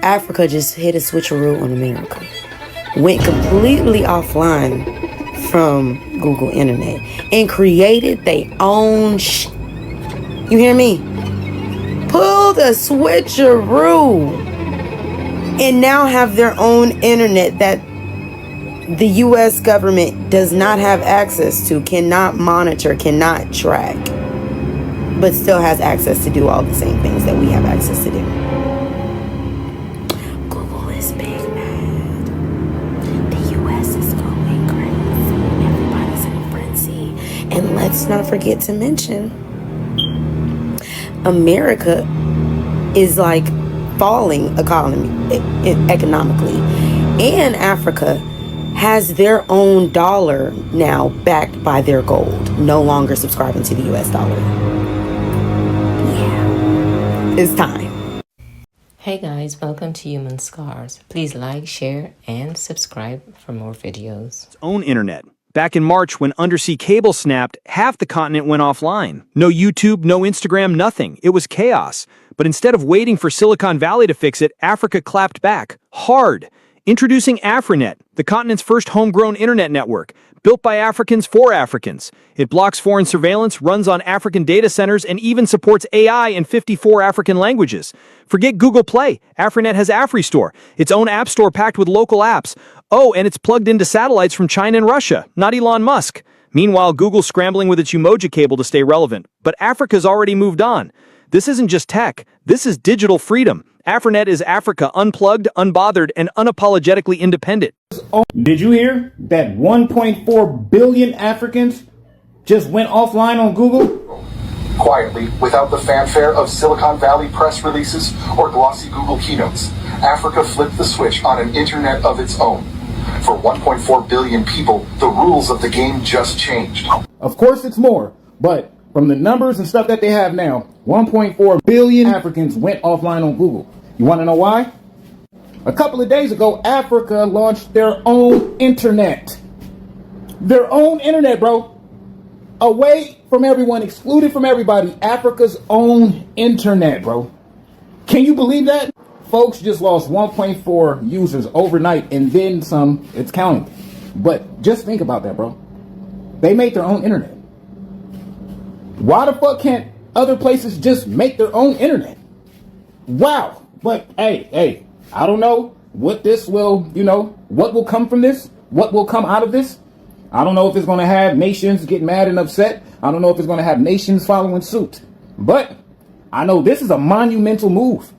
Africa just hit a switcheroo on America. Went completely offline from Google Internet and created their own You hear me? Pulled a switcheroo and now have their own internet that the U.S. government does not have access to, cannot monitor, cannot track, but still has access to do all the same things that we have access to do. Google is big mad. The U.S. is going crazy. Everybody's in a frenzy. And let's not forget to mention, America is like falling economically. And Africa has their own dollar now backed by their gold, no longer subscribing to the US dollar. Yeah, it's time. Hey guys, welcome to Human Scars. Please like, share, and subscribe for more videos. Its own internet. Back in March, when undersea cable snapped, half the continent went offline. No YouTube, no Instagram, nothing. It was chaos. But instead of waiting for Silicon Valley to fix it, Africa clapped back. Hard. Introducing Afrinet, the continent's first homegrown internet network, built by Africans for Africans. It blocks foreign surveillance, runs on African data centers, and even supports AI in 54 African languages. Forget Google Play. Afrinet has AfriStore, its own app store packed with local apps. Oh, and it's plugged into satellites from China and Russia, not Elon Musk. Meanwhile, Google's scrambling with its Umoja cable to stay relevant. But Africa's already moved on. This isn't just tech. This is digital freedom. Afrinet is Africa unplugged, unbothered, and unapologetically independent. Did you hear that 1.4 billion Africans just went offline on Google? Quietly, without the fanfare of Silicon Valley press releases or glossy Google keynotes, Africa flipped the switch on an internet of its own. For 1.4 billion people, the rules of the game just changed. Of course it's more, but from the numbers and stuff that they have now, 1.4 billion Africans went offline on Google. You want to know why? A couple of days ago, Africa launched their own internet. Their own internet, bro. Away from everyone, excluded from everybody. Africa's own internet, bro. Can you believe that? Folks just lost 1.4 users overnight, and then some. It's counting. But just think about that, bro. They made their own internet. Why the fuck can't other places just make their own internet? Wow. But hey, I don't know what this will, what will come from this? What will come out of this? I don't know if it's going to have nations get mad and upset. I don't know if it's going to have nations following suit. But I know this is a monumental move.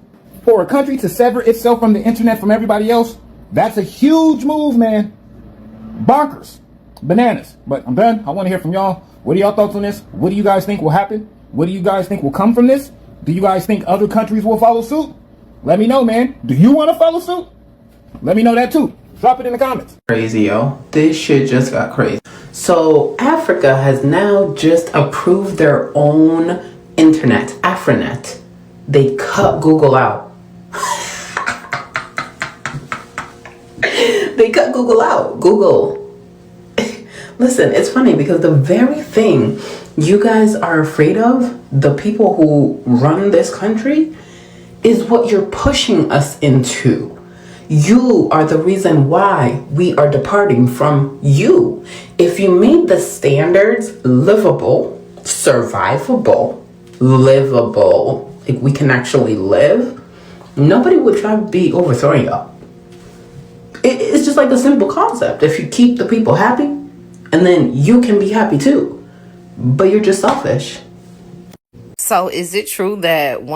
For a country to sever itself from the internet from everybody else, that's a huge move, man. Bonkers. Bananas. But I'm done. I want to hear from y'all. What are y'all thoughts on this? What do you guys think will happen? What do you guys think will come from this? Do you guys think other countries will follow suit? Let me know, man. Do you want to follow suit? Let me know that too. Drop it in the comments. Crazy, yo. This shit just got crazy. So Africa has now just approved their own internet, Afrinet. They cut Google out. They cut Google out. Google. Listen, it's funny because the very thing you guys are afraid of, the people who run this country, is what you're pushing us into. You are the reason why we are departing from you. If you made the standards livable, survivable, livable, like we can actually live, nobody would try to be overthrowing y'all. It's just like a simple concept. If you keep the people happy, and then you can be happy too, but you're just selfish. So is it true that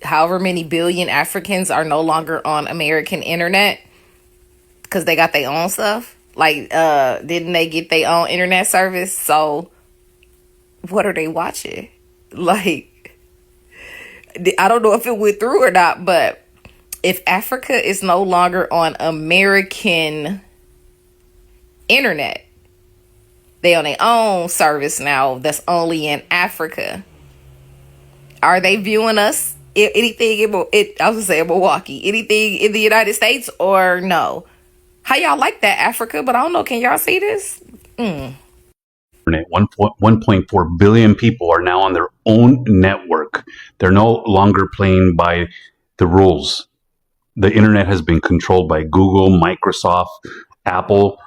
however many billion Africans are no longer on American internet because they got their own stuff? Like, didn't they get their own internet service? So what are they watching? Like, I don't know if it went through or not, but if Africa is no longer on American internet, they on their own service now that's only in Africa. Are they viewing us anything in Milwaukee, anything in the United States, or no? How y'all like that, Africa? But I don't know. Can y'all see this? 1.4 billion people are now on their own network. They're no longer playing by the rules. the internet has been controlled by Google, Microsoft, Apple.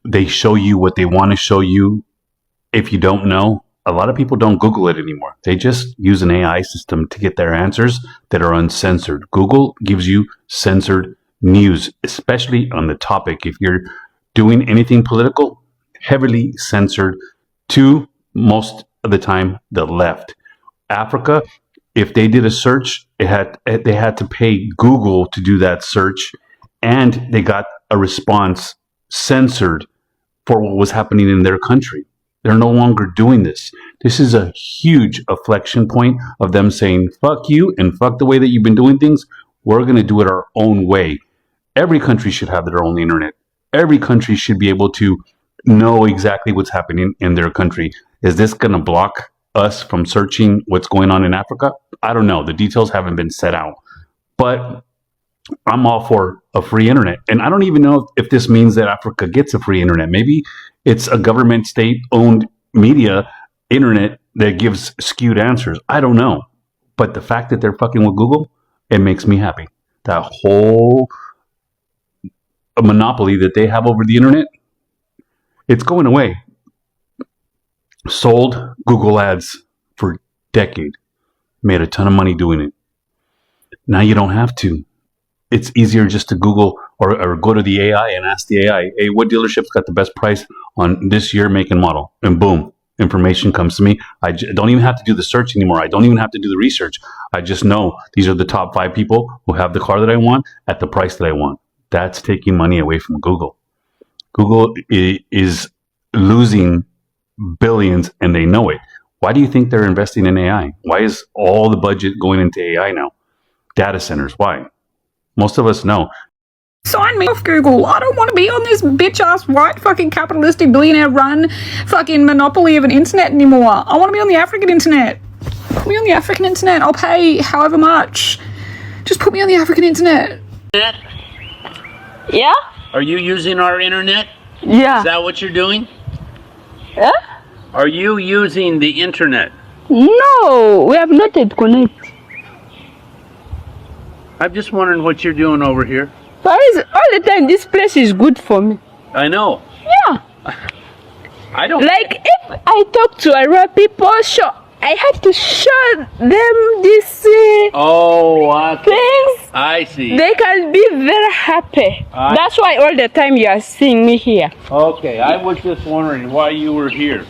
They show you what they want to show you. If you don't know, a lot of people don't Google it anymore. They just use an AI system to get their answers that are uncensored. Google gives you censored news, especially on the topic. If you're doing anything political, heavily censored to most of the time the left. Africa, if they did a search, they had to pay Google to do that search, and they got a response censored for what was happening in their country. They're no longer doing this. This is a huge inflection point of them saying, fuck you and fuck the way that you've been doing things. We're going to do it our own way. Every country should have their own internet. Every country should be able to know exactly what's happening in their country. Is this going to block us from searching what's going on in Africa? I don't know. The details haven't been set out. But I'm all for a free internet. And I don't even know if this means that Africa gets a free internet. Maybe it's a government state-owned media internet that gives skewed answers. I don't know. But the fact that they're fucking with Google, it makes me happy. That whole monopoly that they have over the internet, it's going away. Sold Google ads for a decade. Made a ton of money doing it. Now you don't have to. It's easier just to Google or go to the AI and ask the AI, hey, what dealership's got the best price on this year, make and model? And boom, information comes to me. I don't even have to do the search anymore. I don't even have to do the research. I just know these are the top 5 people who have the car that I want at the price that I want. That's taking money away from Google. Google is losing billions and they know it. Why do you think they're investing in AI? Why is all the budget going into AI now? Data centers, why? Most of us know. Sign me off, Google. I don't want to be on this bitch-ass white fucking capitalistic billionaire-run fucking monopoly of an internet anymore. I want to be on the African internet. Put me on the African internet. I'll pay however much. Just put me on the African internet. Yeah? Are you using our internet? Yeah. Is that what you're doing? Yeah? Are you using the internet? No, we have not yet connect. I'm just wondering what you're doing over here. All the time, this place is good for me. I know. Yeah. I don't... Like, if I talk to Arab people, I have to show them this things. I see. They can be very happy. That's why all the time you are seeing me here. Okay, I was just wondering why you were here.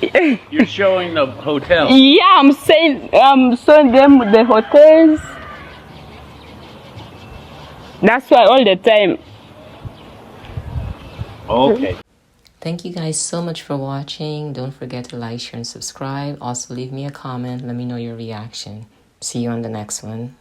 You're showing the hotel. Yeah, I'm showing them the hotels. That's why all the time. Okay. Thank you guys so much for watching. Don't forget to like, share, and subscribe. Also, leave me a comment. Let me know your reaction. See you on the next one.